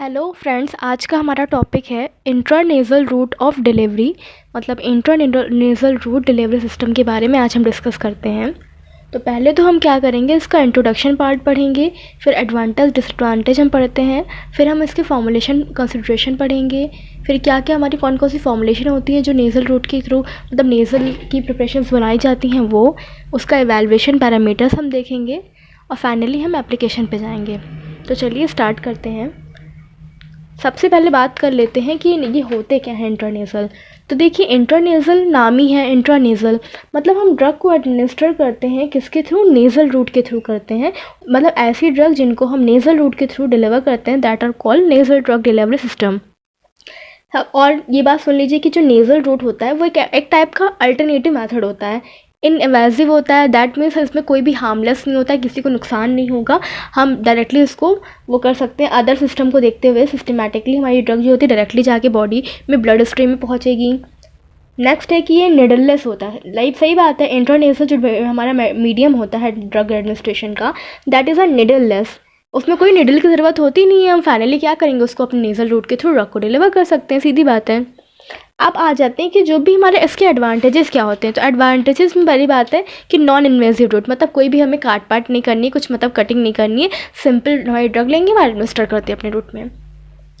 Hello friends, आज का हमारा टॉपिक है इंट्रानेज़ल रूट ऑफ डिलीवरी। मतलब इंट्रानेज़ल रूट डिलीवरी सिस्टम के बारे में आज हम डिस्कस करते हैं। तो पहले तो हम क्या करेंगे, इसका इंट्रोडक्शन पार्ट पढ़ेंगे, फिर एडवांटेज डिसएडवांटेज हम पढ़ते हैं, फिर हम इसके फॉर्मुलेशन कंसिडरेशन पढ़ेंगे, फिर क्या क्या हमारी कौन कौन सी फॉर्मुलेशन होती है जो नेज़ल रूट के थ्रू मतलब नेज़ल की प्रिपरेशंस बनाई जाती हैं, वो उसका एवेलुएशन पैरामीटर्स हम देखेंगे और फाइनली हम एप्लीकेशन पे जाएंगे। तो चलिए स्टार्ट करते हैं। सबसे पहले बात कर लेते हैं कि ये होते क्या हैं इंट्रानेज़ल। तो देखिए, इंट्रानेज़ल नाम ही है इंट्रानेज़ल, मतलब हम ड्रग को एडमिनिस्टर करते हैं किसके थ्रू, नेज़ल रूट के थ्रू करते हैं। मतलब ऐसी ड्रग जिनको हम नेज़ल रूट के थ्रू डिलीवर करते हैं, that are called nasal drug delivery system. और ये बात सुन लीजिए कि जो नेज़ल रूट होता है वो एक टाइप का अल्टरनेटिव मेथड होता है, इनएवेसिव होता है। दैट मीन्स इसमें कोई भी हार्मलेस नहीं होता है, किसी को नुकसान नहीं होगा। हम डायरेक्टली इसको वो कर सकते हैं, अदर सिस्टम को देखते हुए सिस्टमेटिकली हमारी ड्रग जो होती है डायरेक्टली जाके बॉडी में ब्लड स्ट्रीम में पहुंचेगी। नेक्स्ट है कि ये निडललेस होता है। लाइक सही बात है, इंट्रानेज़ल जो हमारा मीडियम होता है ड्रग एडमिनिस्ट्रेशन का, दैट इज़ अ निडललेस। उसमें कोई निडल की ज़रूरत होती नहीं है। हम फाइनली क्या करेंगे, उसको अपने नेज़ल रूट के थ्रू ड्रग को डिलीवर कर सकते हैं, सीधी बात है। अब आ जाते हैं कि जो भी हमारे इसके एडवांटेजेस क्या होते हैं। तो एडवांटेजेस में पहली बात है कि नॉन इन्वेसिव रूट, मतलब कोई भी हमें काट पाट नहीं करनी, कुछ मतलब कटिंग नहीं करनी है, सिंपल हमारी ड्रग लेंगे और एडमिनिस्टर करते हैं अपने रूट में।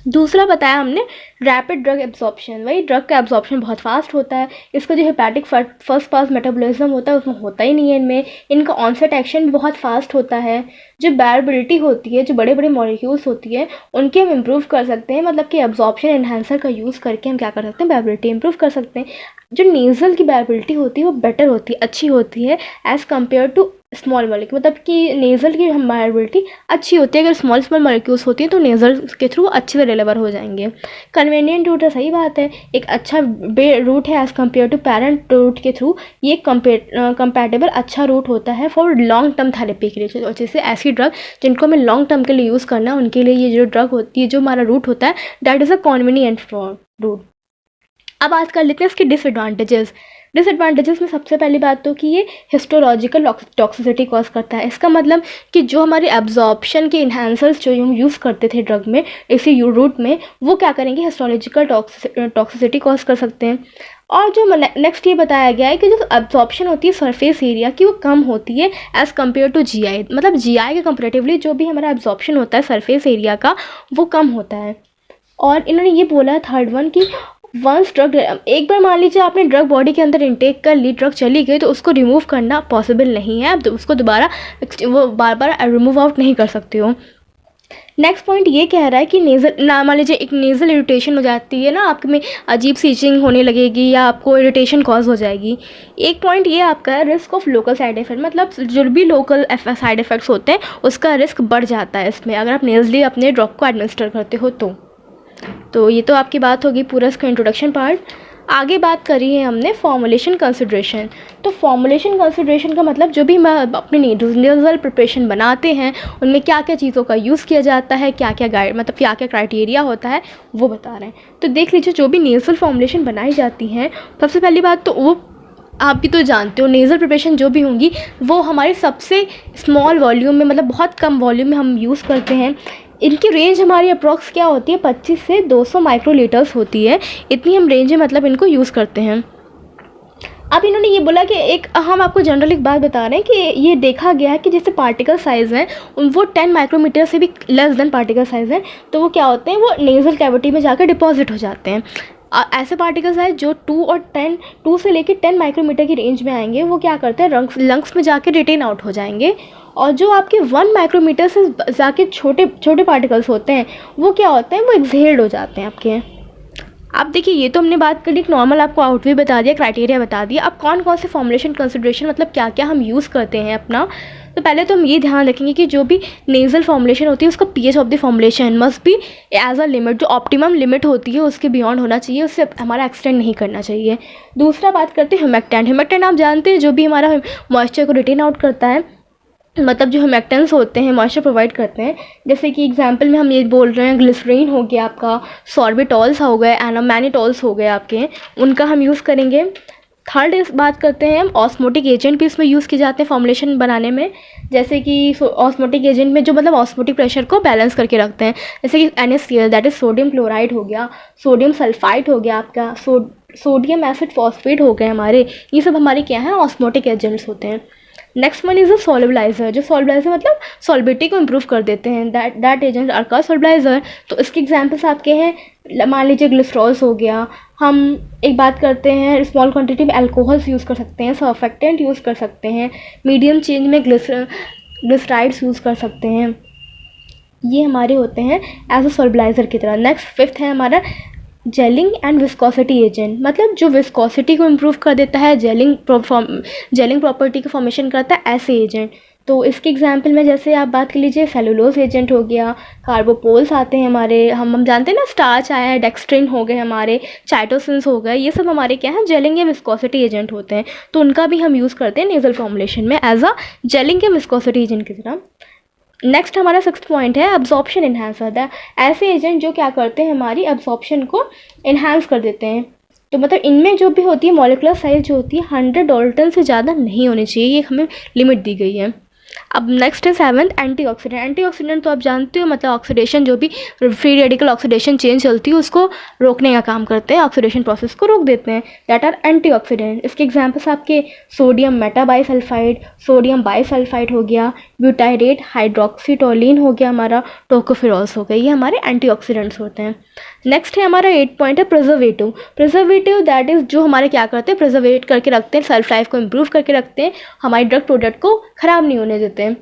दूसरा बताया हमने रैपिड ड्रग एब्जॉर्प्शन, वही ड्रग का एब्जॉर्प्शन बहुत फास्ट होता है। इसका जो हेपेटिक फर्स्ट पास मेटाबॉलिज्म होता है उसमें होता ही नहीं है इनमें। इनका ऑनसेट एक्शन भी बहुत फास्ट होता है। जो बैरबिलिटी होती है, जो बड़े बड़े मॉलिक्यूल्स होती है, उनके हम इम्प्रूव कर सकते हैं। मतलब कि एब्जॉर्प्शन एनहांसर का यूज़ करके हम क्या कर सकते हैं, बैरबिलिटी इम्प्रूव कर सकते हैं। जो नेज़ल की बैरबिलिटी होती है वो बेटर होती है, अच्छी होती है as compare to small molecule. मतलब कि नेज़ल की बैरबिलिटी अच्छी होती है। अगर स्मॉल मॉलिक्यूल्स होती हैं तो नेज़ल के थ्रू अच्छे से डिलीवर हो जाएंगे। कन्वीनियंट रूट है, सही बात है, एक अच्छा रूट है as compare to parent route के थ्रू। ये कंपैटिबल अच्छा रूट होता है फॉर लॉन्ग टर्म थेरेपी के लिए। जैसे ऐसी ड्रग जिनको हमें लॉन्ग टर्म के लिए यूज़ करना है, उनके लिए ये जो ड्रग होती है, जो हमारा रूट होता है, that is a convenient route. अब आज कर लेते हैं इसके डिसएडवांटेजेस। डिसएडवांटेजेस में सबसे पहली बात तो कि ये हिस्टोलॉजिकल टॉक्सिसिटी कॉज करता है। इसका मतलब कि जो हमारे एब्जॉर्प्शन के इन्हांसर्स जो हम यूज़ करते थे ड्रग में, इसी रूट में, वो क्या करेंगे, हिस्टोलॉजिकल टॉक्सिसिटी कॉज कर सकते हैं। और जो नेक्स्ट ये बताया गया है कि जो एब्जॉर्प्शन होती है सरफेस एरिया की, वो कम होती है एज़ कम्पेयर टू जीआई। मतलब जीआई के कंपेरेटिवली जो भी हमारा एब्जॉर्प्शन होता है सरफेस एरिया का, वो कम होता है। और इन्होंने ये बोला है थर्ड वन कि वंस ड्रग, एक बार मान लीजिए आपने ड्रग बॉडी के अंदर इंटेक कर ली, ड्रग चली गई, तो उसको रिमूव करना पॉसिबल नहीं है। आप उसको दोबारा वो बार बार रिमूव आउट नहीं कर सकते हो। नेक्स्ट पॉइंट ये कह रहा है कि नेज़ल ना, मान लीजिए एक नेज़ल इरिटेशन हो जाती है ना, आपके में अजीब सी इचिंग होने लगेगी या आपको इरिटेशन कॉज हो जाएगी। एक पॉइंट ये आपका है risk of local side effect, मतलब जो भी लोकल साइड इफ़ेक्ट्स होते हैं उसका रिस्क बढ़ जाता है इसमें, अगर आप नेज़ली अपने ड्रग को एडमिनिस्टर करते हो तो ये तो आपकी बात होगी पूरा इसका इंट्रोडक्शन पार्ट। आगे बात करी है हमने फॉर्मुलेशन कंसिडरेशन। तो फॉर्मुलेशन कंसिडरेशन का मतलब जो भी हम अपने नेज़ल प्रिपरेशन बनाते हैं उनमें क्या क्या चीज़ों का यूज़ किया जाता है, क्या क्या मतलब क्या क्या क्राइटेरिया होता है, वो बता रहे हैं। तो देख लीजिए, जो भी नेज़ल फॉर्मुलेशन बनाई जाती हैं, सबसे पहली बात तो वो आप भी तो जानते हो, नेज़ल प्रिपरेशन जो भी होंगी वो हमारे सबसे स्मॉल वॉल्यूम में, मतलब बहुत कम वॉल्यूम में हम यूज़ करते हैं। इनकी रेंज हमारी अप्रॉक्स क्या होती है, 25 से 200 माइक्रोलीटर्स होती है। इतनी हम रेंज में मतलब इनको यूज़ करते हैं। अब इन्होंने ये बोला कि एक हम आपको जनरल एक बात बता रहे हैं कि ये देखा गया है कि जैसे पार्टिकल साइज़ हैं वो 10 माइक्रोमीटर से भी लेस देन पार्टिकल साइज़ हैं, तो वो क्या होते हैं, वो नेज़ल कैविटी में जाकर डिपॉजिट हो जाते हैं। ऐसे पार्टिकल्स हैं जो 2 से लेकर 10 माइक्रोमीटर की रेंज में आएंगे, वो क्या करते हैं, लंग्स में जाके रिटेन आउट हो जाएंगे। और जो आपके 1 माइक्रोमीटर से जाके छोटे छोटे पार्टिकल्स होते हैं, वो क्या होते हैं, वो एक्सहेल्ड हो जाते हैं आपके। अब देखिए, ये तो हमने बात करी, एक नॉर्मल आपको आउटवे बता दिया, क्राइटेरिया बता दिया। अब कौन कौन से फॉर्मुलेशन कंसिडरेशन, मतलब क्या क्या हम यूज़ करते हैं अपना। तो पहले तो हम ये ध्यान रखेंगे कि जो भी नेज़ल फॉर्मुलेशन होती है उसका pH of the formulation must be as a limit, जो ऑप्टिमम लिमिट होती है उसके बियॉन्ड होना चाहिए, उससे हमारा एक्सटेंड नहीं करना चाहिए। दूसरा बात करते हैं ह्यूमेक्टेंट। ह्यूमेक्टेंट आप जानते हैं जो भी हमारा मॉइस्चर को रिटेन आउट करता है, मतलब जो ह्यूमेक्टेंट्स होते हैं मॉइस्चर प्रोवाइड करते हैं। जैसे कि एग्जांपल में हम ये बोल रहे हैं, ग्लिसरीन हो गया आपका, सॉर्बिटॉल्स हो गए, एनामैनिटॉल्स हो गए आपके, उनका हम यूज़ करेंगे। थर्ड इस बात करते हैं हम ऑस्मोटिक एजेंट भी इसमें यूज़ किए जाते हैं फॉर्मुलेशन बनाने में, जैसे कि ऑस्मोटिक एजेंट में जो मतलब ऑस्मोटिक प्रेशर को बैलेंस करके रखते हैं, जैसे कि NaCl that is sodium chloride हो गया, सोडियम सल्फाइड हो गया आपका, सोडियम एसिड फॉस्फेट हो गए हमारे, ये सब हमारे क्या हैं ऑस्मोटिक एजेंट्स होते हैं। नेक्स्ट वन इज़ अ सॉल्युबलाइजर, जो सॉल्युबलाइजर मतलब सॉल्बिलिटी को इम्प्रूव कर देते हैं, दैट एजेंट आर कॉल्ड सॉल्युबलाइजर। तो इसके एग्जांपल्स आपके हैं, मान लीजिए ग्लिसरॉल्स हो गया, हम एक बात करते हैं स्मॉल क्वांटिटी में अल्कोहल्स यूज़ कर सकते हैं, सर्फेक्टेंट यूज़ कर सकते हैं, मीडियम चेंज में ग्लिसराइड्स यूज़ कर सकते हैं, ये हमारे होते हैं एज अ सॉल्युबलाइजर की तरह। नेक्स्ट फिफ्थ है हमारा जेलिंग एंड विस्कोसिटी एजेंट, मतलब जो विस्कोसिटी को इम्प्रूव कर देता है, जेलिंग प्रॉपर्टी का फॉर्मेशन करता है, ऐसे एजेंट। तो इसके एग्जांपल में जैसे आप बात कर लीजिए सेलुलोज एजेंट हो गया, कार्बोपोल्स आते हैं हमारे, हम जानते हैं ना स्टार्च आया है, डेक्स्ट्रिन हो गए हमारे, चाइटोसिन्स हो गए, ये सब हमारे क्या है जेलिंग या विस्कोसिटी एजेंट होते हैं। तो उनका भी हम यूज़ करते हैं नेजल फॉर्मुलेशन में एज अ जेलिंग या विस्कोसिटी एजेंट की तरह। नेक्स्ट हमारा 6th पॉइंट है एब्जॉर्प्शन इन्हांसर, ऐसे एजेंट जो क्या करते हैं हमारी एब्जॉर्प्शन को इन्हांस कर देते हैं। तो मतलब इनमें जो भी होती है मॉलिक्यूलर साइज जो होती है 100 डाल्टन से ज़्यादा नहीं होनी चाहिए, ये हमें लिमिट दी गई है। अब नेक्स्ट है 7th एंटीऑक्सीडेंट। एंटीऑक्सीडेंट तो आप जानते हो मतलब ऑक्सीडेशन, जो भी फ्री रेडिकल ऑक्सीडेशन चेन चलती है उसको रोकने का काम करते हैं, ऑक्सीडेशन प्रोसेस को रोक देते हैं, दैट आर एंटीऑक्सीडेंट। इसके एग्जांपल्स आपके सोडियम मेटाबाइसल्फाइड, सोडियम बाइसल्फाइड हो गया, ब्यूटाइरेट हाइड्रोक्सीटोलिन हो गया हमारा, टोकोफेरॉल्स हो गए, ये हमारे एंटीऑक्सीडेंट्स होते हैं। नेक्स्ट है हमारा 8 पॉइंट है प्रिजर्वेटिव। प्रिजर्वेटिव दैट इज़ जो हमारे क्या करते हैं प्रिजर्वेट करके रखते हैं, सेल्फ लाइफ को इम्प्रूव करके रखते हैं, हमारे ड्रग प्रोडक्ट को ख़राब नहीं होने देते हैं।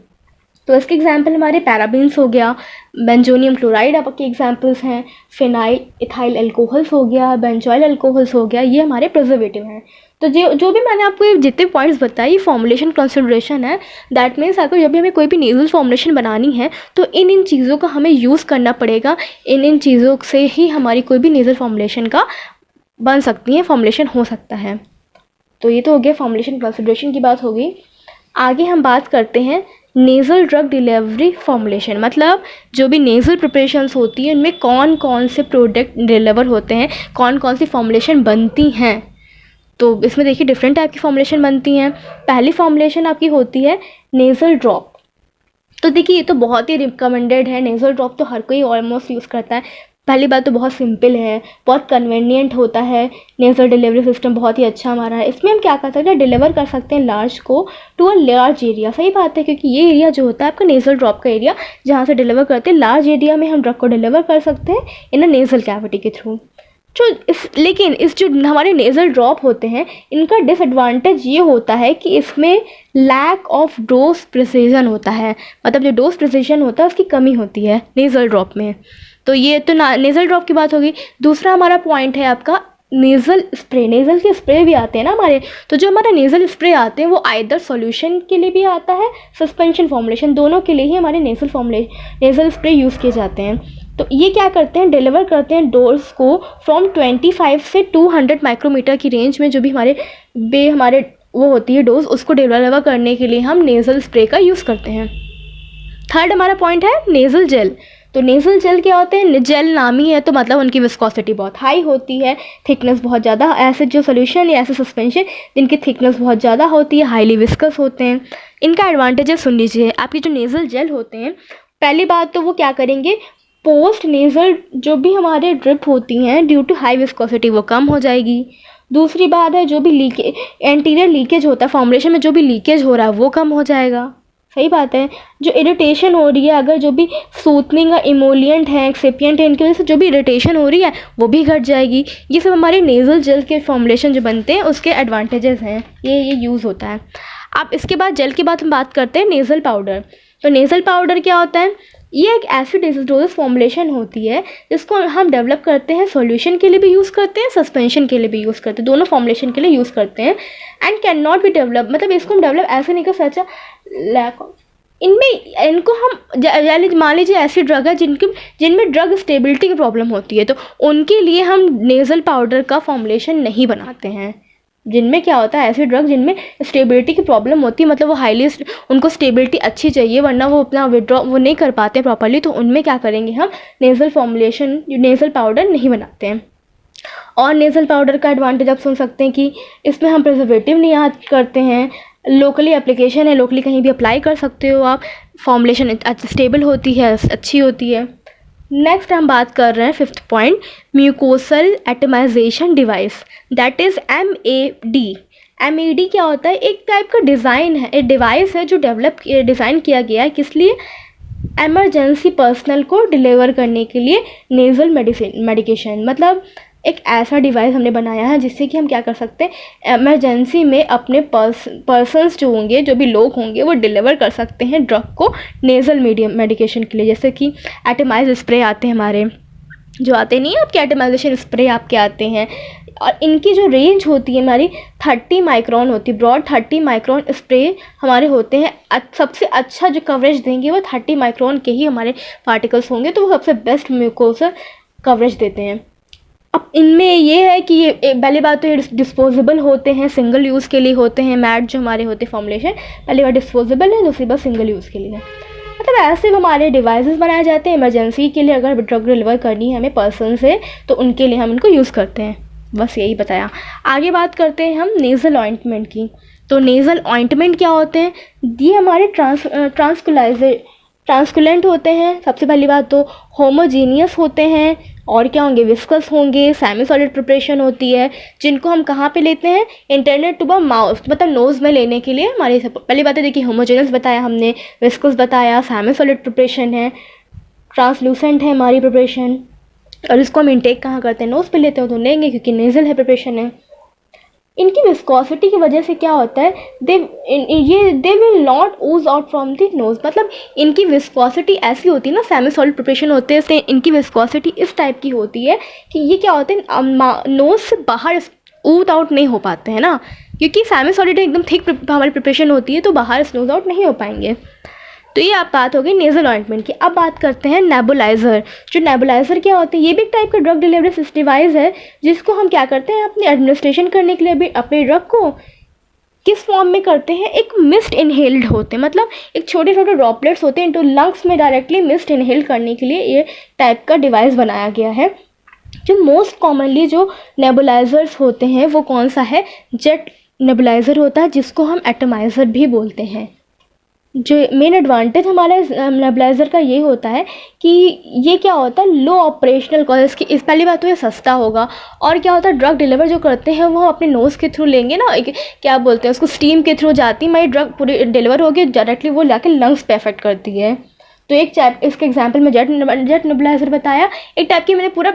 तो इसके एग्जांपल हमारे पैराबीन्स हो गया, बेंजोनियम क्लोराइड आपके एग्जांपल्स हैं, फिनाइल इथाइल अल्कोहल्स हो गया, बेंजॉइल अल्कोहल्स हो गया, ये हमारे प्रिजर्वेटिव हैं। तो जो भी मैंने आपको ये जितने पॉइंट्स बताए फॉर्मुलेशन कंसिडरेशन है, दैट मीन्स अगर जब भी हमें कोई भी नेजल फॉर्मुलेशन बनानी है तो इन चीज़ों का हमें यूज़ करना पड़ेगा, इन चीज़ों से ही हमारी कोई भी नेजल फॉर्मुलेशन का बन सकती है, फॉर्मुलेशन हो सकता है। तो ये तो हो गया फॉर्मुलेशन कंसिडरेशन की बात होगी। आगे हम बात करते हैं नेज़ल ड्रग डिलीवरी फॉर्मुलेशन, मतलब जो भी नेज़ल प्रिपरेशंस होती है उनमें कौन कौन से प्रोडक्ट डिलीवर होते हैं, कौन कौन सी फॉर्मुलेशन बनती हैं। तो इसमें देखिए डिफरेंट टाइप की फॉर्मुलेशन बनती हैं। पहली फॉर्मुलेशन आपकी होती है नेज़ल ड्रॉप। तो देखिए ये तो बहुत ही रिकमेंडेड है, नेज़ल ड्रॉप तो हर कोई ऑलमोस्ट यूज़ करता है। पहली बात तो बहुत सिंपल है, बहुत कन्वीनियंट होता है, नेज़ल डिलीवरी सिस्टम बहुत ही अच्छा हमारा है। इसमें हम क्या कर सकते हैं, डिलीवर कर सकते हैं लार्ज को टू अ लार्ज एरिया। सही बात है, क्योंकि ये एरिया जो होता है आपका नेज़ल ड्रॉप का एरिया, जहाँ से डिलीवर करते हैं लार्ज एरिया में हम ड्रग को डिलीवर कर सकते हैं इन अ नेज़ल कैविटी के थ्रू। लेकिन इस जो हमारे नेज़ल ड्रॉप होते हैं इनका डिसएडवांटेज ये होता है कि इसमें लैक ऑफ डोज प्रिसीजन होता है, मतलब जो डोज प्रिसीजन होता है उसकी कमी होती है नेज़ल ड्रॉप में। तो ये तो नेज़ल ड्रॉप की बात होगी। दूसरा हमारा पॉइंट है आपका नेज़ल स्प्रे। नेज़ल के स्प्रे भी आते हैं ना हमारे, तो जो हमारे नेज़ल स्प्रे आते हैं वो आइदर सॉल्यूशन के लिए भी आता है, सस्पेंशन फॉर्मुलेशन, दोनों के लिए ही हमारे नेज़ल स्प्रे यूज़ किए जाते हैं। तो ये क्या करते हैं, डिलीवर करते हैं डोज को फ्रॉम 25 से 200 माइक्रोमीटर की रेंज में, जो भी हमारे वो होती है डोज, उसको डिलीवर करने के लिए हम नेज़ल स्प्रे का यूज़ करते हैं। थर्ड हमारा पॉइंट है नेज़ल जेल। तो नेज़ल जेल क्या होते हैं, जेल नाम ही है तो मतलब उनकी विस्कोसिटी बहुत हाई होती है, थिकनेस बहुत ज़्यादा, ऐसे जो सोल्यूशन या ऐसे सस्पेंशन जिनकी थिकनेस बहुत ज़्यादा होती है, हाईली विस्कस होते हैं। इनका एडवांटेजेस सुन लीजिए। आपकी जो नेज़ल जेल होते हैं, पहली बात तो वो क्या करेंगे, पोस्ट नेज़ल जो भी हमारे ड्रिप होती हैं ड्यू टू हाई विस्कोसिटी वो कम हो जाएगी। दूसरी बात है जो भी एंटीरियर लीकेज होता है, फॉर्मुलेशन में जो भी लीकेज हो रहा है वो कम हो जाएगा। सही बात है। जो इरिटेशन हो रही है, अगर जो भी सूथनिंग या इमोलियंट है, एक्सेपियंट है, इनकी वजह से जो भी इरिटेशन हो रही है वो भी घट जाएगी। ये सब हमारे नेज़ल जेल के फॉर्मुलेशन जो बनते हैं उसके एडवांटेजेस हैं, ये यूज़ होता है। अब इसके बाद जेल के बाद हम बात करते हैं नेज़ल पाउडर। तो नेज़ल पाउडर क्या होता है, ये एक एसिड एसिडोसिस फॉर्मुलेशन होती है जिसको हम डेवलप करते हैं, सॉल्यूशन के लिए भी यूज़ करते हैं, सस्पेंशन के लिए भी यूज़ करते हैं, दोनों फॉर्मुलेशन के लिए यूज़ करते हैं। And can not be develop, मतलब इसको हम डेवलप ऐसे नहीं कर सकते, लैक ऑफ इनको हम मान लीजिए ऐसी ड्रग है जिनमें ड्रग स्टेबिलिटी की प्रॉब्लम होती है, तो उनके लिए हम नेज़ल पाउडर का फॉर्मुलेशन नहीं बनाते हैं। जिनमें क्या होता है, ऐसे ड्रग जिनमें स्टेबिलिटी की प्रॉब्लम होती है, मतलब वो हाईली उनको स्टेबिलिटी अच्छी चाहिए वरना वो अपना विड्रॉ वो नहीं कर पाते प्रॉपर्ली, तो उनमें क्या करेंगे हम नेज़ल पाउडर नहीं बनाते हैं। और नेज़ल पाउडर का एडवांटेज आप सुन सकते हैं कि इसमें हम प्रिजर्वेटिव नहीं ऐड करते हैं, लोकली एप्लीकेशन है, लोकली कहीं भी अप्लाई कर सकते हो आप, फॉर्मुलेशन स्टेबल होती है, अच्छी होती है। नेक्स्ट हम बात कर रहे हैं 5th point, mucosal atomization device, that is MAD। MAD क्या होता है? एक टाइप का डिज़ाइन है, एक डिवाइस है जो डिज़ाइन किया गया है किस लिए? एमरजेंसी पर्सनल को डिलीवर करने के लिए नेज़ल मेडिकेशन। मतलब एक ऐसा डिवाइस हमने बनाया है जिससे कि हम क्या कर सकते हैं, एमरजेंसी में अपने पर्सन्स जो होंगे, जो भी लोग होंगे, वो डिलीवर कर सकते हैं ड्रग को नेज़ल मेडिकेशन के लिए। जैसे कि एटमाइज स्प्रे आते हैं हमारे, जो आते नहीं है आपके एटमाइजेशन स्प्रे आपके आते हैं, और इनकी जो रेंज होती है हमारी 30 माइक्रोन होती है, ब्रॉड 30 माइक्रोन स्प्रे हमारे होते हैं। सबसे अच्छा जो कवरेज देंगे वो 30 माइक्रोन के ही हमारे पार्टिकल्स होंगे, तो वो सबसे बेस्ट म्यूकोसल कवरेज देते हैं। अब इनमें ये है कि ये पहली बात तो ये डिस्पोजेबल होते हैं, सिंगल यूज़ के लिए होते हैं। मैट जो हमारे होते हैं फॉर्मुलेशन, पहली बार डिस्पोजेबल है, दूसरी बार सिंगल यूज़ के लिए है। मतलब ऐसे हमारे डिवाइसेस बनाए जाते हैं इमरजेंसी के लिए, अगर ड्रग डिलीवर करनी है हमें पर्सन से तो उनके लिए हम इनको यूज़ करते हैं। बस यही बताया। आगे बात करते हैं हम नेज़ल ऑइंटमेंट की। तो नेज़ल ऑइंटमेंट क्या होते हैं? ये हमारे ट्रांसकुलेंट होते हैं। सबसे पहली बात तो होमोजीनियस होते हैं, और क्या होंगे? विस्कस होंगे, सेमी सॉलिड प्रिपरेशन होती है, जिनको हम कहाँ पे लेते हैं? इंटरनेट टू द माउथ, मतलब नोज़ में लेने के लिए हमारी पहली बात है। देखिए होमोजीनियस बताया हमने, विस्कस बताया, सेमी सॉलिड प्रिपरेशन है, ट्रांसलूसेंट है हमारी प्रिपरेशन, और इसको हम इनटेक कहाँ करते हैं? नोज़ पे लेते हो तो लेंगे, क्योंकि नेज़ल है प्रिपरेशन है। इनकी विस्कोसिटी की वजह से क्या होता है, they will not ooze out from the nose. मतलब इनकी विस्कोसिटी ऐसी होती है ना, सेमी सॉलिड प्रिपरेशन होते हैं, इसलिए इनकी विस्कोसिटी इस टाइप की होती है कि ये क्या होते हैं, नोज़ से बाहर ooze आउट नहीं हो पाते हैं ना, क्योंकि सेमी सॉलिड एकदम थिक हमारी प्रिपरेशन होती है, तो बाहर स्नूज आउट नहीं हो पाएंगे। तो ये आप बात हो गई नेज़ल ऑइंटमेंट की। अब बात करते हैं नेबुलाइज़र। जो नेबुलाइज़र क्या होते हैं? ये भी एक टाइप का ड्रग डिलीवरी डिवाइस है, जिसको हम क्या करते हैं, अपने एडमिनिस्ट्रेशन करने के लिए भी अपने ड्रग को किस फॉर्म में करते हैं? एक मिस्ट इनहेल्ड होते हैं, मतलब एक छोटे छोटे ड्रॉपलेट्स होते हैं, इनटू लंग्स में डायरेक्टली मिस्ट इनहेल करने के लिए ये टाइप का डिवाइस बनाया गया है। जो मोस्ट कॉमनली जो नेबुलाइज़र्स होते हैं वो कौन सा है? जेट नेबुलाइज़र होता है, जिसको हम एटमाइज़र भी बोलते हैं। जो मेन एडवांटेज हमारा इस नेबुलाइज़र का ये होता है कि ये क्या होता है, लो ऑपरेशनल कॉस्ट की। इस पहली बात तो ये सस्ता होगा, और क्या होता है, ड्रग डिलीवर जो करते हैं वो अपने नोज़ के थ्रू लेंगे ना, क्या बोलते हैं उसको, स्टीम के थ्रू जाती है हमारी ड्रग, पूरी डिलीवर होगी डायरेक्टली, वो जाके लंग्स पे अफेक्ट करती है। तो एक इसके एग्जांपल में जेट नेबुलाइज़र बताया, एक टाइप की मैंने पूरा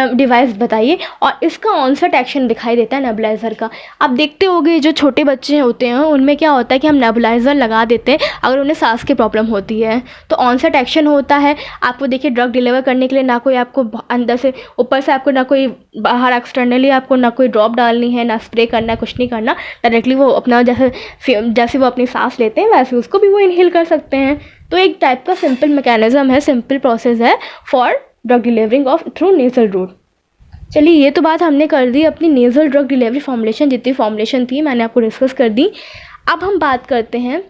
डिवाइस बताई है, और इसका ऑनसेट एक्शन दिखाई देता है नेबुलाइज़र का। आप देखते होंगे जो छोटे बच्चे होते हैं उनमें क्या होता है कि हम नेबुलाइज़र लगा देते हैं अगर उन्हें सांस की प्रॉब्लम होती है, तो ऑनसेट एक्शन होता है। आपको देखिए ड्रग डिलीवर करने के लिए ना कोई आपको अंदर से ऊपर से आपको ना कोई बाहर एक्सटर्नली आपको ना कोई ड्रॉप डालनी है, ना स्प्रे करना है, कुछ नहीं करना, डायरेक्टली वो अपना जैसे वो अपनी सांस लेते हैं वैसे उसको भी वो इनहेल कर सकते हैं। तो एक टाइप का सिंपल मैकेनिज्म है, सिंपल प्रोसेस है for drug delivering of through nasal route. चलिए ये तो बात हमने कर दी अपनी नेज़ल ड्रग डिलीवरी फॉर्मुलेशन, जितनी फॉर्मुलेशन थी मैंने आपको डिस्कस कर दी। अब हम बात करते हैं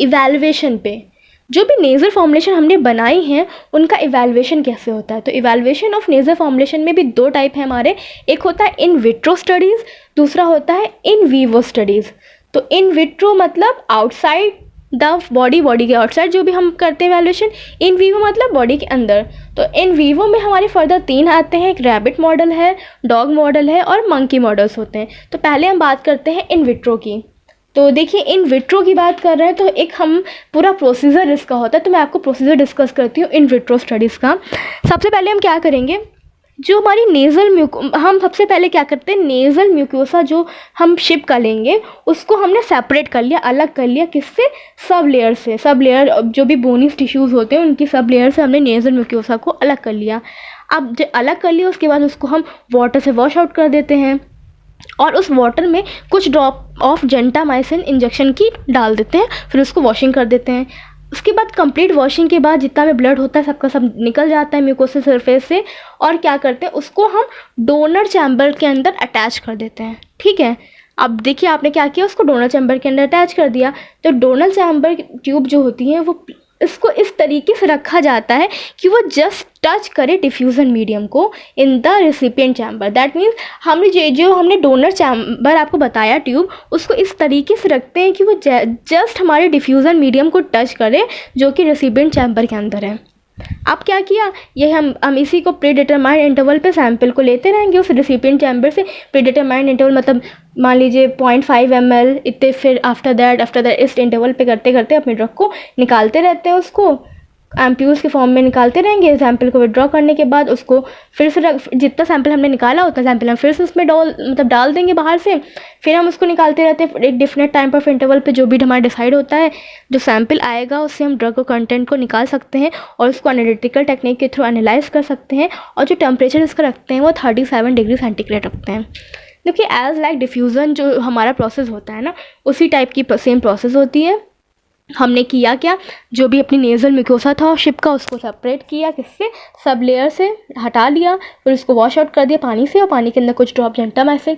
इवैल्यूएशन पे। जो भी नेज़ल फॉर्मुलेशन हमने बनाई हैं उनका इवैल्यूएशन कैसे होता है? तो इवैल्यूएशन ऑफ नेज़ल फॉर्मुलेशन में भी दो टाइप है हमारे, एक होता है इन विट्रो स्टडीज़, दूसरा होता है इन वीवो स्टडीज़। तो इन विट्रो मतलब आउटसाइड द बॉडी के आउटसाइड जो भी हम करते हैं वैल्यूएशन, इन वीवो मतलब बॉडी के अंदर। तो इन वीवो में हमारे फर्दर 3 आते हैं, एक रैबिट मॉडल है, डॉग मॉडल है और मंकी मॉडल्स होते हैं। तो पहले हम बात करते हैं इन विट्रो की। तो देखिए इन विट्रो की बात कर रहे हैं तो एक हम पूरा प्रोसीजर इसका होता है, तो मैं आपको प्रोसीजर डिस्कस करती हूँ इन विट्रो स्टडीज़ का। सबसे पहले हम क्या करेंगे, जो हमारी हम सबसे पहले क्या करते हैं, नेज़ल म्यूकोसा जो हम शिप का लेंगे उसको हमने सेपरेट कर लिया, अलग कर लिया, किससे? सब लेयर से। सब लेयर जो भी बोनीस टिश्यूज़ होते हैं उनकी सब लेयर से हमने नेज़ल म्यूकोसा को अलग कर लिया। अब जो अलग कर लिया उसके बाद उसको हम वाटर से वॉश आउट कर देते हैं, और उस वाटर में कुछ ड्रॉप ऑफ जेंटामाइसिन इंजेक्शन की डाल देते हैं, फिर उसको वॉशिंग कर देते हैं। उसके बाद कंप्लीट वॉशिंग के बाद जितना भी ब्लड होता है सबका सब निकल जाता है म्यूकोसा सरफेस से, और क्या करते हैं उसको हम डोनर चैम्बर के अंदर अटैच कर देते हैं। ठीक है, अब देखिए आपने क्या किया, उसको डोनर चैम्बर के अंदर अटैच कर दिया। तो डोनर चैम्बर ट्यूब जो होती है वो इसको इस तरीके से रखा जाता है कि वो जस्ट टच करे डिफ्यूज़न मीडियम को in the recipient chamber. That means हमने जो हमने डोनर चैम्बर आपको बताया ट्यूब, उसको इस तरीके से रखते हैं कि वो जस्ट हमारे डिफ्यूज़न मीडियम को टच करे जो कि रेसिपिएंट चैम्बर के अंदर है। अब क्या किया, ये हम इसी को प्री डिटरमाइंड इंटरवल पे सैंपल को लेते रहेंगे उस रेसिपिएंट चैम्बर से। प्री डिटरमाइंड इंटरवल मतलब मान लीजिए 0.5 ml इतने, फिर आफ्टर दैट इस इंटरवल पे करते करते अपने ड्रग को निकालते रहते हैं, उसको एम्प्यूल्स के फॉर्म में निकालते रहेंगे। सैंपल को विड्रॉ करने के बाद उसको फिर से जितना सैंपल हमने निकाला उतना सैंपल हम फिर से उसमें डाल देंगे बाहर से। फिर हम उसको निकालते रहते हैं एक डिफरेंट टाइम ऑफ इंटरवल पे। जो भी हमारा डिसाइड होता है, जो सैंपल आएगा उससे हम ड्रग को कंटेंट को निकाल सकते हैं और उसको एनालिटिकल टेक्निक के थ्रू एनालाइज कर सकते हैं। और जो टेम्परेचर इसका रखते हैं वो 37 डिग्री सेंटीग्रेड रखते हैं। क्योंकि एज लाइक डिफ्यूज़न जो हमारा प्रोसेस होता है ना, उसी टाइप की सेम प्रोसेस होती है। हमने किया क्या, जो भी अपनी नेज़ल म्यूकोसा था शिप का, उसको सेपरेट किया, किससे, सब लेयर से हटा लिया, फिर उसको वॉश आउट कर दिया पानी से, और पानी के अंदर कुछ ड्रॉप जेंटामाइसिन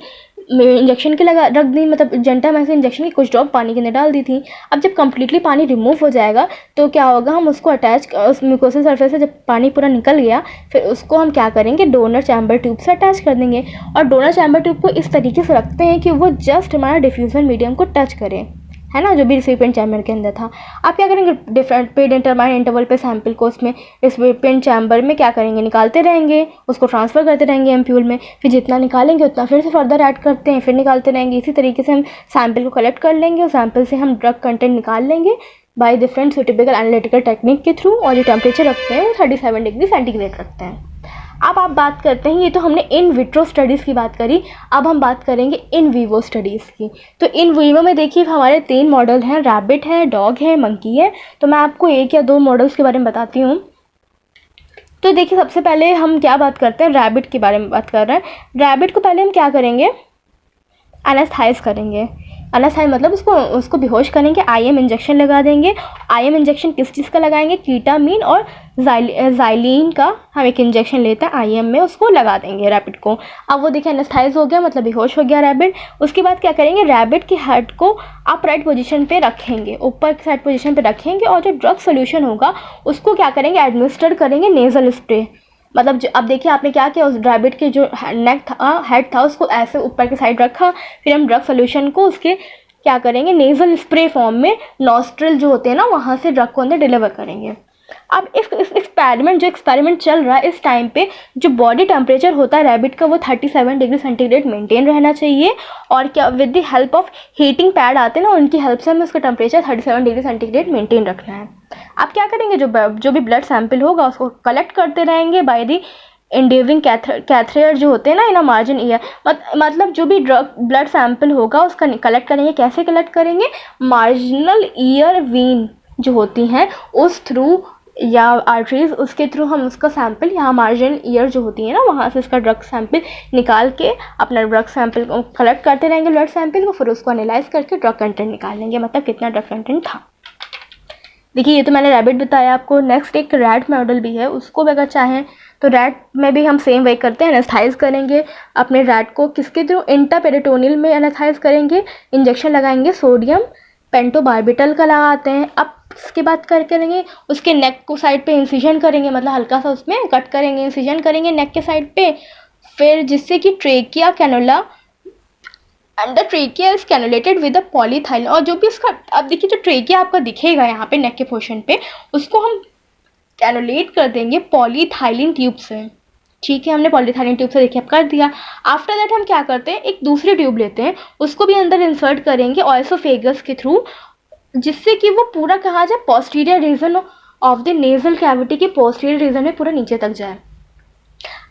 इंजेक्शन के लगा रख दी, मतलब जेंटामाइसिन इंजेक्शन की कुछ ड्रॉप पानी के अंदर डाल दी थी। अब जब कम्प्लीटली पानी रिमूव हो जाएगा तो क्या होगा, हम उसको अटैच उस म्यूकोसा सरफेस से जब पानी पूरा निकल गया, फिर उसको हम क्या करेंगे, डोनर चैम्बर ट्यूब से अटैच कर देंगे। और डोनर चैम्बर ट्यूब को इस तरीके से रखते हैं कि वो जस्ट हमारा डिफ्यूज़न मीडियम को टच करे, है ना, जो भी रिसिपिएंट चैम्बर के अंदर था। आप क्या करेंगे, डिफरेंट प्री डिटरमाइंड इंटरवल पे सैंपल को उसमें रिसिपिएंट चैम्बर में क्या करेंगे, निकालते रहेंगे, उसको ट्रांसफ़र करते रहेंगे एम्प्यूल में। फिर जितना निकालेंगे उतना फिर से फर्दर ऐड करते हैं, फिर निकालते रहेंगे। इसी तरीके से हम सैंपल को कलेक्ट कर लेंगे और सैंपल से हम ड्रग कंटेंट निकाल लेंगे by different suitable analytical technique के थ्रू। और जो टेम्परेचर रखते हैं वो 37 डिग्री सेंटीग्रेड रखते हैं। अब आप बात करते हैं, ये तो हमने इन विट्रो स्टडीज़ की बात करी, अब हम बात करेंगे इन वीवो स्टडीज़ की। तो इन वीवो में देखिए हमारे 3 मॉडल हैं, रैबिट है, डॉग है, मंकी है। तो मैं आपको 1 या 2 मॉडल्स के बारे में बताती हूँ। तो देखिए सबसे पहले हम क्या बात करते हैं, रैबिट के बारे में बात कर रहे हैं। रैबिट को पहले हम क्या करेंगे, एनेस्थाइज करेंगे। एनेस्थाइज मतलब उसको बेहोश करेंगे, आईएम इंजेक्शन लगा देंगे। आईएम इंजेक्शन किस चीज़ का लगाएंगे, कीटामीन और ज़ाइलिन का हम एक इंजेक्शन लेते हैं आईएम में, उसको लगा देंगे रैबिट को। अब वो देखिए एनेस्थाइज हो गया, मतलब बेहोश हो गया रैबिट। उसके बाद क्या करेंगे, रैबिट के हेड को अपराइट पोजीशन पे रखेंगे, ऊपर की साइड पोजीशन पे रखेंगे, और जो ड्रग सोल्यूशन होगा उसको क्या करेंगे, एडमिनिस्टर करेंगे नेज़ल स्प्रे। मतलब जो अब देखिए आपने क्या किया, उस रैबिट के जो नेक था, हेड था, उसको ऐसे ऊपर की साइड रखा। फिर हम ड्रग सोल्यूशन को उसके क्या करेंगे, नेज़ल स्प्रे फॉर्म में नॉस्ट्रिल जो होते हैं ना, वहाँ से ड्रग को अंदर डिलीवर करेंगे। अब इस एक्सपेरिमेंट चल रहा है, इस टाइम पे जो बॉडी टेम्परेचर होता है रैबिट का वो 37 डिग्री सेंटीग्रेड मेंटेन रहना चाहिए। और क्या with the help of heating pad आते हैं ना, उनकी हेल्प से हमें उसका टेम्परेचर 37 डिग्री सेंटीग्रेड मेंटेन रखना है। आप क्या करेंगे, जो भी ब्लड सैंपल होगा उसको कलेक्ट करते रहेंगे बाय दी एंडेवरिंग कैथरेट जो होते हैं ना इन अ मार्जिन ईयर। मतलब जो भी ब्लड सैंपल होगा उसका कलेक्ट करेंगे। कैसे कलेक्ट करेंगे, मार्जिनल ईयर वीन जो होती हैं उस थ्रू, या आर्टरीज, उसके थ्रू हम उसका सैंपल, यहाँ मार्जिनल ईयर जो होती है ना, वहाँ से उसका ड्रग सैंपल निकाल के अपना ड्रग सैंपल को कलेक्ट करते रहेंगे, ब्लड सैंपल को, फिर उसको एनालाइज करके ड्रग कंटेंट निकाल लेंगे, मतलब कितना ड्रग कंटेंट था। देखिए ये तो मैंने रैबिट बताया आपको। नेक्स्ट एक रैट मॉडल भी है, उसको भी अगर चाहें तो रैट में भी हम सेम वे करते हैं, एनेस्थाइज करेंगे अपने रैट को, किसके थ्रू, इंट्रापेरिटोनियल में एनेस्थाइज करेंगे, इंजेक्शन लगाएंगे, सोडियम पेंटोबार्बिटल का लगाते हैं। अब इसके बाद करेंगे उसके नेक को साइड पे इंसिजन करेंगे, मतलब हल्का सा उसमें कट करेंगे, इंसिजन करेंगे नेक के साइड पे, फिर जिससे कि trachea cannula and the trachea is cannulated with a polyethylene. और जो भी उसका, अब देखिए जो ट्रेकिया आपका दिखेगा यहाँ पे नेक के पोर्शन पे, उसको हम कैनुलेट कर देंगे पॉलीथाइलिन ट्यूब से। ठीक है, हमने पॉलीथाइलिन ट्यूब से देखिए अब कर दिया। आफ्टर दैट हम क्या करते हैं, एक दूसरी ट्यूब लेते हैं, उसको भी अंदर इंसर्ट करेंगे ऑयसोफेगस के थ्रू, जिससे कि वो पूरा कहाँ जाए, posterior reason of the nasal cavity के पोस्टीरियर रीजन में पूरा नीचे तक जाए।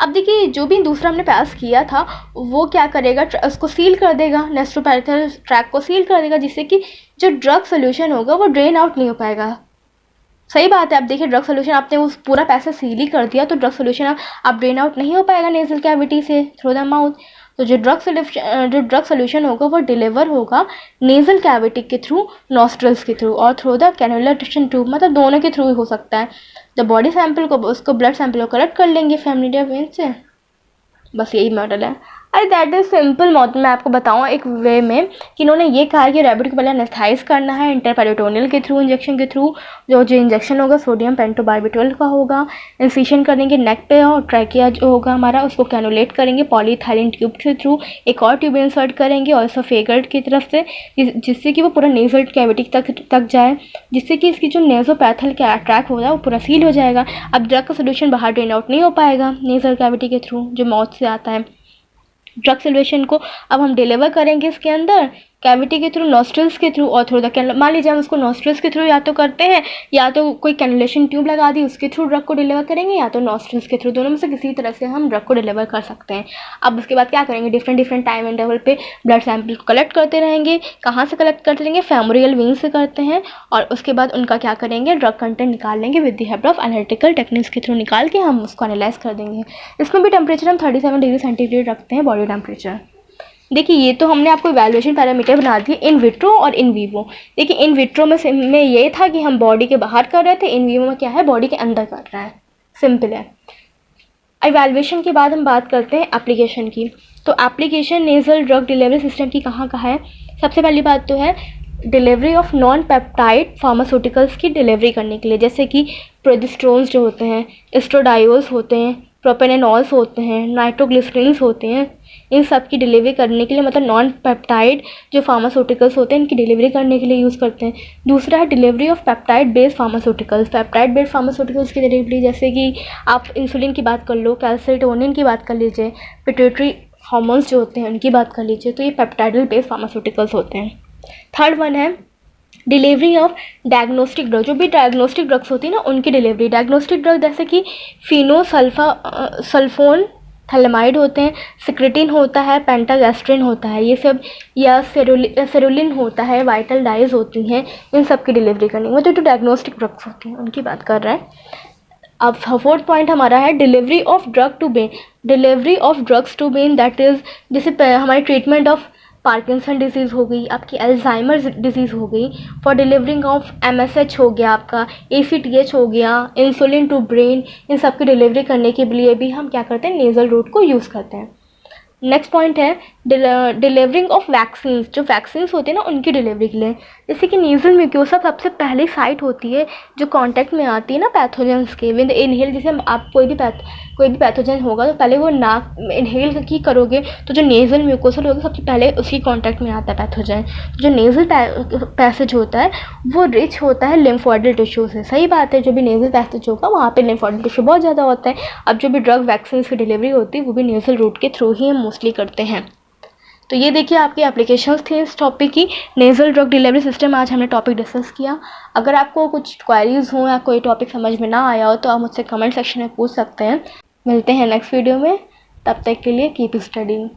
अब देखिए जो भी दूसरा हमने पास किया था वो क्या करेगा, उसको सील कर देगा, नेस्ट्रोपैरेथल ट्रैक को सील कर देगा, जिससे कि जो ड्रग सोल्यूशन होगा वो ड्रेन आउट नहीं हो पाएगा। सही बात है, आप देखिए ड्रग सोल्यूशन आपने उस पूरा पैसा सील ही कर दिया, तो ड्रग सोल्यूशन अब ड्रेन आउट नहीं हो पाएगा नेजल कैविटी से थ्रू द माउथ। तो जो ड्रग सोल्यूशन होगा वो डिलीवर होगा नेजल कैविटी के थ्रू, नॉस्ट्रल्स के थ्रू, और थ्रू द कैनुलर टिश्यू ट्यूब, मतलब दोनों के थ्रू ही हो सकता है। जब बॉडी सैंपल को, उसको ब्लड सैंपल को कलेक्ट कर लेंगे फैमिली वेन से। बस यही मॉडल है। अरे दैट इज़ सिंपल मॉडल। मैं आपको बताऊँ एक वे में कि इन्होंने ये कहा है कि रैबिट को पहले एनेस्थाइज करना है इंटरपेरिटोनियल के थ्रू, इंजेक्शन के थ्रू। जो इंजेक्शन होगा सोडियम पेंटोबार्बिटोल का होगा। इंसिशन करेंगे नेक पे और ट्रैकिया जो होगा हमारा उसको कैनुलेट करेंगे पॉलीथायलिन ट्यूब के थ्रू। एक और ट्यूब इंसर्ट करेंगे और इसोफेगस की तरफ से, जिससे कि वो पूरा नेजल कैविटी तक जाए, जिससे कि इसकी जो नेजोपैथल का ट्रैक हो जाए वो पूरा सील हो जाएगा। अब ड्रग का सोल्यूशन बाहर ड्रेन आउट नहीं हो पाएगा नेजल कैविटी के थ्रू जो माउथ से आता है। ड्रग सोल्यूशन को अब हम डिलीवर करेंगे इसके अंदर कैविटी के थ्रू, नॉस्ट्रल्स के थ्रू और थ्रू द मान लीजिए हम उसको नॉस्ट्रल्स के थ्रू या तो करते हैं या तो कोई कैनुलेशन ट्यूब लगा दी उसके थ्रू ड्रग को डिलीवर करेंगे, या तो नॉस्ट्रल्स के थ्रू, दोनों में से किसी तरह से हम ड्रग को डिलीवर कर सकते हैं। अब उसके बाद क्या करेंगे, डिफरेंट टाइम इंटरवल पे ब्लड सैंपल को कलेक्ट करते रहेंगे। कहाँ से कलेक्ट करते रहेंगे, फेमोरियल वेन से करते हैं, और उसके बाद उनका क्या करेंगे, ड्रग कंटेंट निकाल लेंगे with the help of analytical techniques के थ्रू निकाल के हम उसको एनालाइज कर देंगे। इसमें भी टेम्परेचर हम 37 डिग्री सेंटीग्रेड रखते हैं बॉडी टेम्परेचर। देखिए ये तो हमने आपको इवैल्यूएशन पैरामीटर बना दिए इन विट्रो और इन वीवो। देखिए इन विट्रो में ये था कि हम बॉडी के बाहर कर रहे थे, इन वीवो में क्या है बॉडी के अंदर कर रहा है, सिंपल है। इवैल्यूएशन के बाद हम बात करते हैं एप्लीकेशन की। तो application nasal drug delivery system की कहाँ है। सबसे पहली बात तो है delivery of non peptide pharmaceuticals की डिलीवरी करने के लिए, जैसे कि प्रोजेस्टेरोन्स जो होते हैं, एस्ट्रोडायोल्स होते हैं, प्रोपेनोल्स होते हैं, नाइट्रोग्लिसरिन्स होते हैं, इन सब की डिलीवरी करने के लिए, मतलब नॉन पेप्टाइड जो फार्मास्यूटिकल्स होते हैं इनकी डिलीवरी करने के लिए यूज़ करते हैं। दूसरा है delivery of peptide based pharmaceuticals. Peptide based pharmaceuticals की डिलीवरी, जैसे कि आप इंसुलिन की बात कर लो, कैल्सिटोनिन की बात कर लीजिए, पिट्यूटरी हार्मोन्स जो होते हैं उनकी बात कर लीजिए, तो ये पेप्टाइडल बेस्ड फार्मास्यूटिकल्स होते हैं। थर्ड वन है डिलीवरी ऑफ डायग्नोस्टिक ड्रग। जो भी डायग्नोस्टिक ड्रग्स होती है ना उनकी डिलीवरी। डायग्नोस्टिक ड्रग जैसे कि सल्फोन थैलेमाइड होते हैं, सिक्रेटिन होता है, पेंटागैस्ट्रिन होता है, ये सब, या सेरुलिन होता है, वाइटल डाइज होती हैं, इन सब की डिलीवरी करनी, मतलब जो डायग्नोस्टिक ड्रग्स होती हैं उनकी बात कर रहे हैं। अब फोर्थ पॉइंट हमारा है delivery of drug to brain. Delivery of drugs to brain that is, जैसे हमारी ट्रीटमेंट ऑफ पार्किंसन डिजीज़ हो गई, आपकी अल्जाइमर डिजीज़ हो गई, फॉर डिलीवरिंग ऑफ MSH हो गया, आपका ACTH हो गया, इंसुलिन टू ब्रेन, इन सब की डिलीवरी करने के लिए भी हम क्या करते हैं, नेज़ल रूट को यूज़ करते हैं। नेक्स्ट पॉइंट है डिलीवरिंग ऑफ वैक्सीन। जो वैक्सीन्स होते हैं ना उनकी डिलीवरी के लिए, जैसे कि नेज़ल म्यूकोसा सबसे पहली साइट होती है जो कांटेक्ट में आती है ना पैथोजेंस के विद इनहेल। जैसे आप कोई भी पैथोजन होगा तो पहले वो नाक इनहेल की करोगे तो जो नेज़ल म्यूकोसा होगा सबसे पहले उसी कांटेक्ट में आता है पैथोजन। जो नेज़ल पैसेज होता है वो रिच होता है लिम्फोइडल टिश्यू से। सही बात है, जो भी नेज़ल पैसेज होगा वहाँ पे लिम्फोइडल टिश्यू बहुत ज़्यादा होता है। अब जो भी ड्रग वैक्सीन की डिलीवरी होती है वो भी नेज़ल रूट के थ्रू ही हम मोस्टली करते हैं। तो ये देखिए आपकी एप्लीकेशंस थी इस टॉपिक की, नेज़ल ड्रग डिलीवरी सिस्टम। आज हमने टॉपिक डिस्कस किया। अगर आपको कुछ क्वेरीज हों या कोई टॉपिक समझ में ना आया हो तो आप मुझसे कमेंट सेक्शन में पूछ सकते हैं। मिलते हैं नेक्स्ट वीडियो में, तब तक के लिए कीप स्टडीइंग।